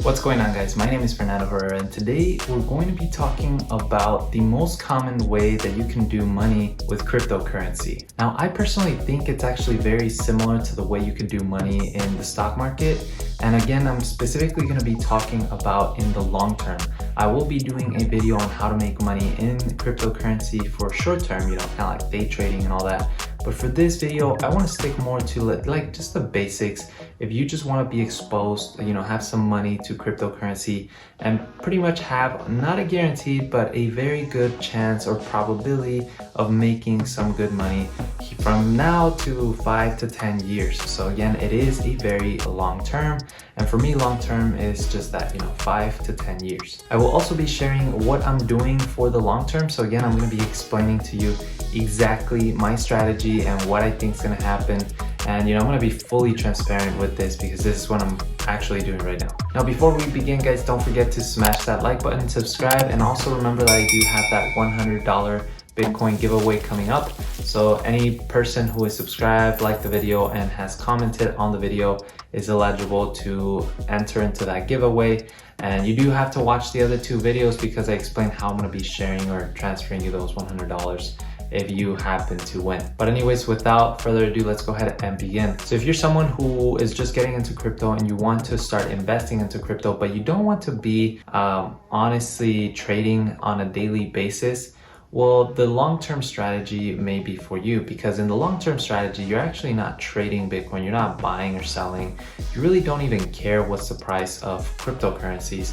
What's going on, guys? My name is Fernandoherrera, and today we're going to be talking about the most common way that you can do money with cryptocurrency. Now, I personally think it's actually very similar to the way you can do money in the stock market. And again, I'm specifically going to be talking about in the long term. I will be doing a video on how to make money in cryptocurrency for short term, kind of like day trading and all that. But for this video, I want to stick more to like just the basics. If you just want to be exposed, have some money to cryptocurrency and pretty much have not a guarantee, but a very good chance or probability of making some good money from now to 5 to 10 years. So again, it is a very long term. And for me, long term is just that, 5 to 10 years. I will also be sharing what I'm doing for the long term. So again, I'm going to be explaining to you exactly my strategy and what I think is going to happen. And I'm going to be fully transparent with this because this is what I'm actually doing right now. Now, before we begin, guys, don't forget to smash that like button, subscribe, and also remember that I do have that $100 Bitcoin giveaway coming up. So any person who is subscribed, liked the video, and has commented on the video is eligible to enter into that giveaway. And you do have to watch the other two videos because I explain how I'm going to be sharing or transferring you those $100 if you happen to win. But anyways, without further ado, let's go ahead and begin. So if you're someone who is just getting into crypto and you want to start investing into crypto, but you don't want to be honestly trading on a daily basis, well, the long-term strategy may be for you, because in the long-term strategy, you're actually not trading Bitcoin, you're not buying or selling. You really don't even care what's the price of cryptocurrencies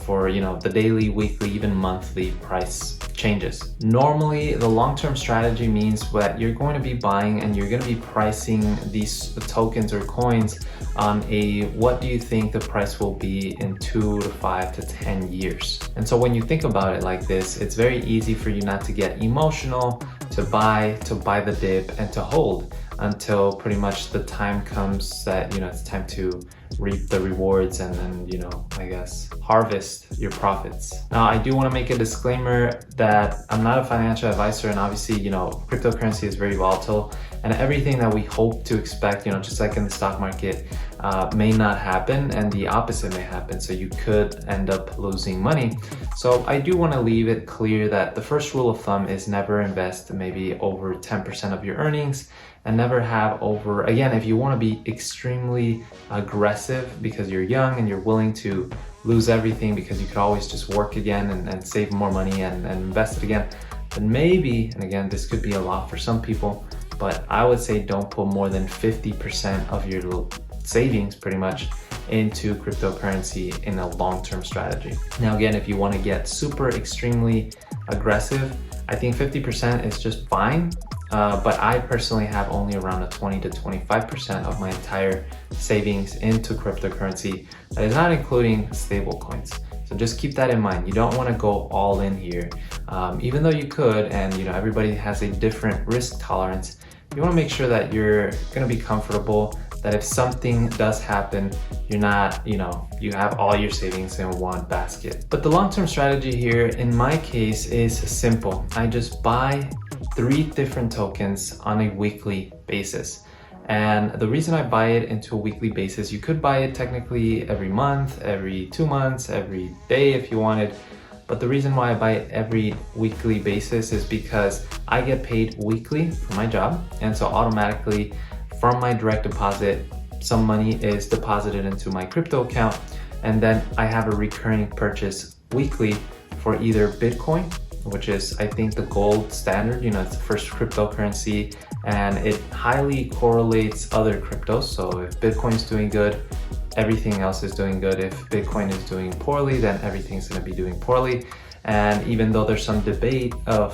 for the daily, weekly, even monthly price changes. Normally, the long-term strategy means that you're going to be buying and you're going to be pricing these tokens or coins on a what do you think the price will be in 2 to 5 to 10 years. And so when you think about it like this, it's very easy for you not to get emotional, to buy the dip and to hold until pretty much the time comes that it's time to reap the rewards and then I guess harvest your profits. Now, I do want to make a disclaimer that I'm not a financial advisor, and obviously cryptocurrency is very volatile, and everything that we hope to expect, just like in the stock market, may not happen, and the opposite may happen. So you could end up losing money. So I do want to leave it clear that the first rule of thumb is never invest maybe over 10% of your earnings, and never have over, again, if you want to be extremely aggressive because you're young and you're willing to lose everything because you could always just work again and save more money and invest it again, then maybe, and again, this could be a lot for some people, but I would say don't put more than 50% of your savings pretty much into cryptocurrency in a long-term strategy. Now, again, if you want to get super extremely aggressive, I think 50% is just fine. But I personally have only around a 20 to 25% of my entire savings into cryptocurrency. That is not including stable coins. So just keep that in mind. You don't want to go all in here. Even though you could, and everybody has a different risk tolerance, you want to make sure that you're going to be comfortable, that if something does happen, you're not, you have all your savings in one basket. But the long-term strategy here, in my case, is simple. I just buy 3 different tokens on a weekly basis. And the reason I buy it into a weekly basis, you could buy it technically every month, every 2 months, every day if you wanted. But the reason why I buy it every weekly basis is because I get paid weekly for my job. And so automatically from my direct deposit, some money is deposited into my crypto account. And then I have a recurring purchase weekly for either Bitcoin, which is, I think, the gold standard. It's the first cryptocurrency, and it highly correlates other cryptos. So if Bitcoin is doing good, everything else is doing good. If Bitcoin is doing poorly, then everything's going to be doing poorly. And even though there's some debate of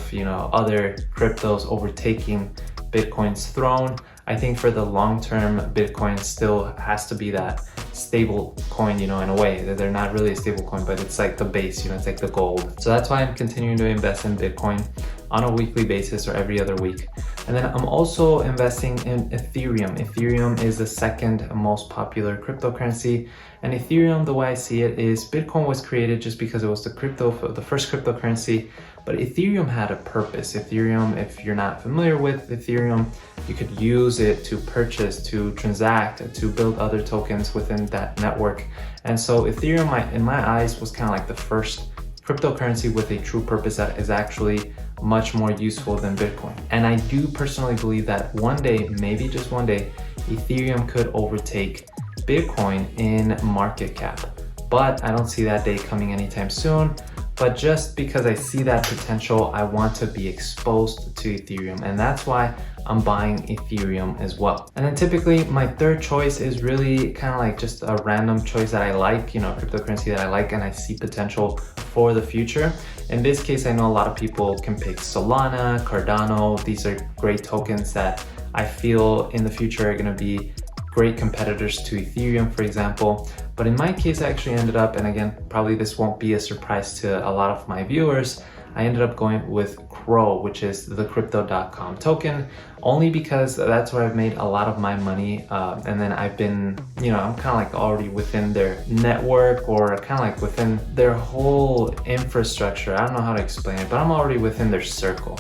other cryptos overtaking Bitcoin's throne, I think for the long term, Bitcoin still has to be that stable coin, in a way. They're not really a stable coin, but it's like the base, it's like the gold. So that's why I'm continuing to invest in Bitcoin on a weekly basis or every other week. And then I'm also investing in Ethereum. Ethereum is the second most popular cryptocurrency. And Ethereum, the way I see it is Bitcoin was created just because it was the first cryptocurrency, but Ethereum had a purpose. Ethereum, if you're not familiar with Ethereum, you could use it to purchase, to transact, to build other tokens within that network. And so Ethereum, in my eyes, was kind of like the first cryptocurrency with a true purpose that is actually much more useful than Bitcoin. And I do personally believe that one day, maybe just one day, Ethereum could overtake Bitcoin in market cap. But I don't see that day coming anytime soon. But just because I see that potential, I want to be exposed to Ethereum. And that's why I'm buying Ethereum as well. And then typically my third choice is really kind of like just a random choice that I like, you know, cryptocurrency that I like and I see potential for the future. In this case, I know a lot of people can pick Solana, Cardano. These are great tokens that I feel in the future are going to be great competitors to Ethereum, for example. But in my case, I actually ended up, and again, probably this won't be a surprise to a lot of my viewers, I ended up going with Crow, which is the crypto.com token, only because that's where I've made a lot of my money. And then I've been, you know, I'm kind of like already within their network or kind of like within their whole infrastructure. I don't know how to explain it, but I'm already within their circle,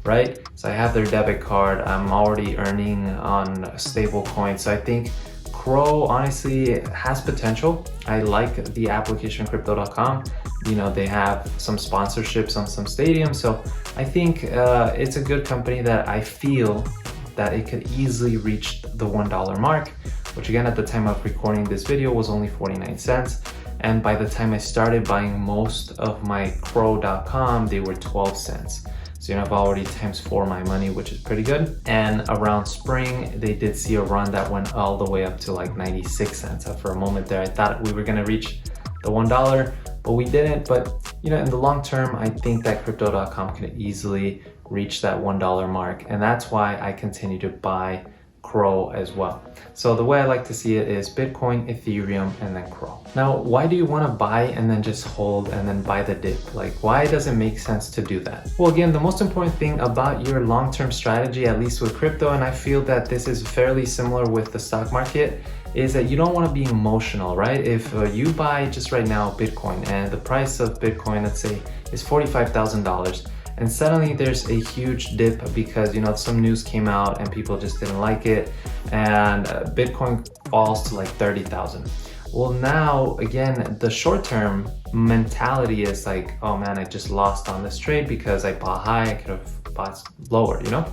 right? So I have their debit card. I'm already earning on stable coins. So I think Crow honestly has potential. I like the application crypto.com. You know, they have some sponsorships on some stadiums. So I think it's a good company that I feel that it could easily reach the $1 mark, which again, at the time of recording this video was only 49 cents. And by the time I started buying most of my crow.com, they were 12 cents. So, you know, I've already times 4 my money, which is pretty good. And around spring, they did see a run that went all the way up to like 96 cents. For a moment there, I thought we were gonna reach the $1, but we didn't. But, you know, in the long term, I think that crypto.com could easily reach that $1 mark. And that's why I continue to buy Crow as well. So the way I like to see it is Bitcoin, Ethereum, and then Crow. Now, why do you want to buy and then just hold and then buy the dip? Like, why does it make sense to do that? Well, again, the most important thing about your long-term strategy, at least with crypto, and I feel that this is fairly similar with the stock market, is that you don't want to be emotional, right? If you buy just right now Bitcoin and the price of Bitcoin, let's say, is $45,000, and suddenly there's a huge dip because, you know, some news came out and people just didn't like it, and Bitcoin falls to like 30,000. Well, now again, the short-term mentality is like, oh man, I just lost on this trade because I bought high, I could have bought lower, you know?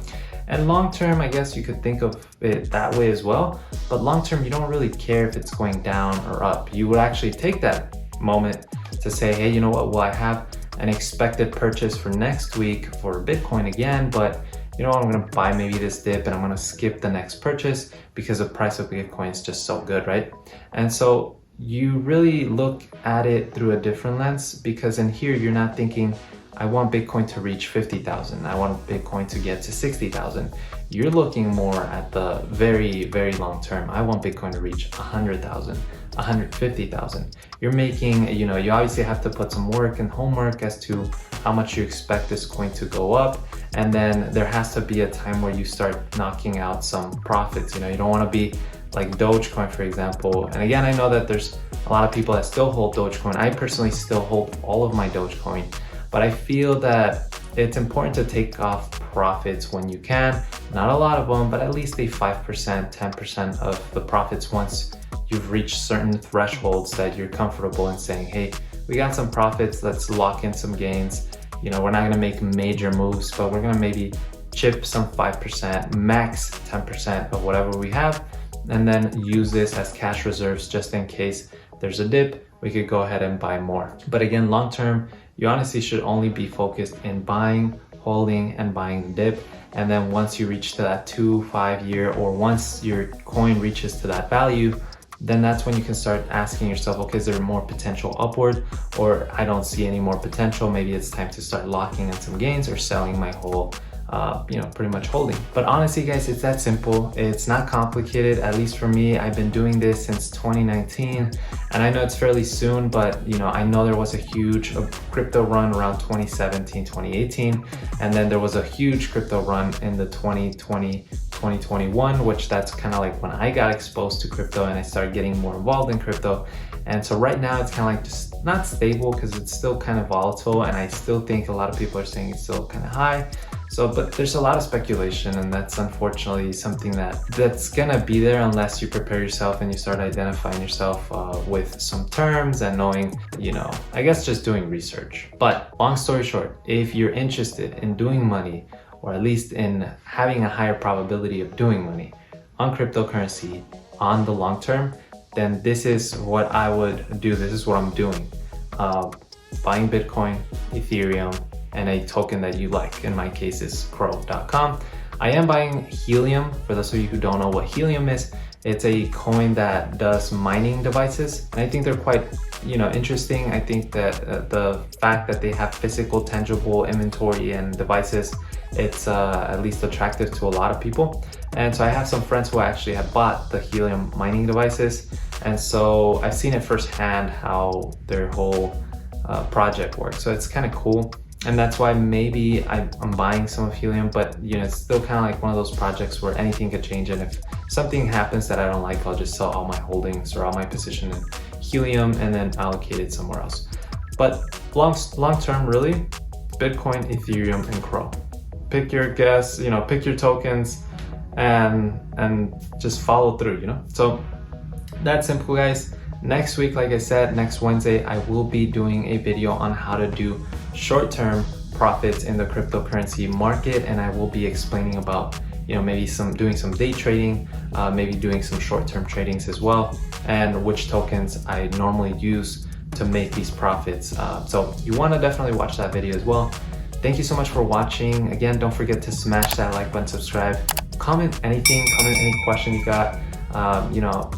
And long-term, I guess you could think of it that way as well, but long-term, you don't really care if it's going down or up. You would actually take that moment to say, hey, you know what, well, I have an expected purchase for next week for Bitcoin again, but you know what, I'm gonna buy maybe this dip and I'm gonna skip the next purchase because the price of Bitcoin is just so good, right? And so you really look at it through a different lens, because in here you're not thinking, I want Bitcoin to reach 50,000, I want Bitcoin to get to 60,000. You're looking more at the very, very long term. I want Bitcoin to reach 100,000. 150,000. You're making, you know, you obviously have to put some work and homework as to how much you expect this coin to go up. And then there has to be a time where you start knocking out some profits. You know, you don't want to be like Dogecoin, for example. And again, I know that there's a lot of people that still hold Dogecoin. I personally still hold all of my Dogecoin, but I feel that it's important to take off profits when you can. Not a lot of them, but at least a 5%, 10% of the profits once you've reached certain thresholds that you're comfortable in saying, hey, we got some profits, let's lock in some gains. You know, we're not gonna make major moves, but we're gonna maybe chip some 5%, max 10% of whatever we have, and then use this as cash reserves just in case there's a dip, we could go ahead and buy more. But again, long-term, you honestly should only be focused in buying, holding, and buying the dip. And then once you reach to that 2-5 year, or once your coin reaches to that value, then that's when you can start asking yourself, okay, is there more potential upward, or I don't see any more potential. Maybe it's time to start locking in some gains or selling my whole pretty much holding. But honestly guys, it's that simple. It's not complicated. At least for me, I've been doing this since 2019, and I know it's fairly soon, but I know there was a huge crypto run around 2017, 2018, and then there was a huge crypto run in the 2020, 2021, which that's kind of like when I got exposed to crypto and I started getting more involved in crypto. And so right now it's kind of like just not stable because it's still kind of volatile, and I still think a lot of people are saying it's still kind of high. So, but there's a lot of speculation, and that's unfortunately something that's gonna be there unless you prepare yourself and you start identifying yourself with some terms and knowing, I guess just doing research. But long story short, if you're interested in doing money, or at least in having a higher probability of doing money on cryptocurrency on the long term, then this is what I would do. This is what I'm doing. Buying Bitcoin, Ethereum, and a token that you like. In my case is crow.com. I am buying Helium. For those of you who don't know what Helium is, it's a coin that does mining devices. And I think they're quite, interesting. I think that the fact that they have physical, tangible inventory and devices, it's at least attractive to a lot of people. And so I have some friends who actually have bought the Helium mining devices. And so I've seen it firsthand how their whole project works. So it's kind of cool. And that's why maybe I'm buying some of Helium, but it's still kind of like one of those projects where anything could change. And if something happens that I don't like, I'll just sell all my holdings or all my position in Helium and then allocate it somewhere else. But long term, really, Bitcoin, Ethereum, and Crow. Pick your guess, pick your tokens, and just follow through, So that's simple, guys. Next week, like I said, next Wednesday, I will be doing a video on how to do short-term profits in the cryptocurrency market, and I will be explaining about maybe doing some day trading, maybe doing some short-term tradings as well, and which tokens I normally use to make these profits. So you want to definitely watch that video as well. Thank you so much for watching. Again, don't forget to smash that like button, subscribe, comment anything, comment any question you got,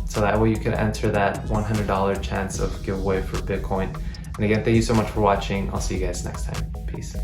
so that way you can enter that $100 chance of giveaway for Bitcoin. And again, thank you so much for watching. I'll see you guys next time. Peace.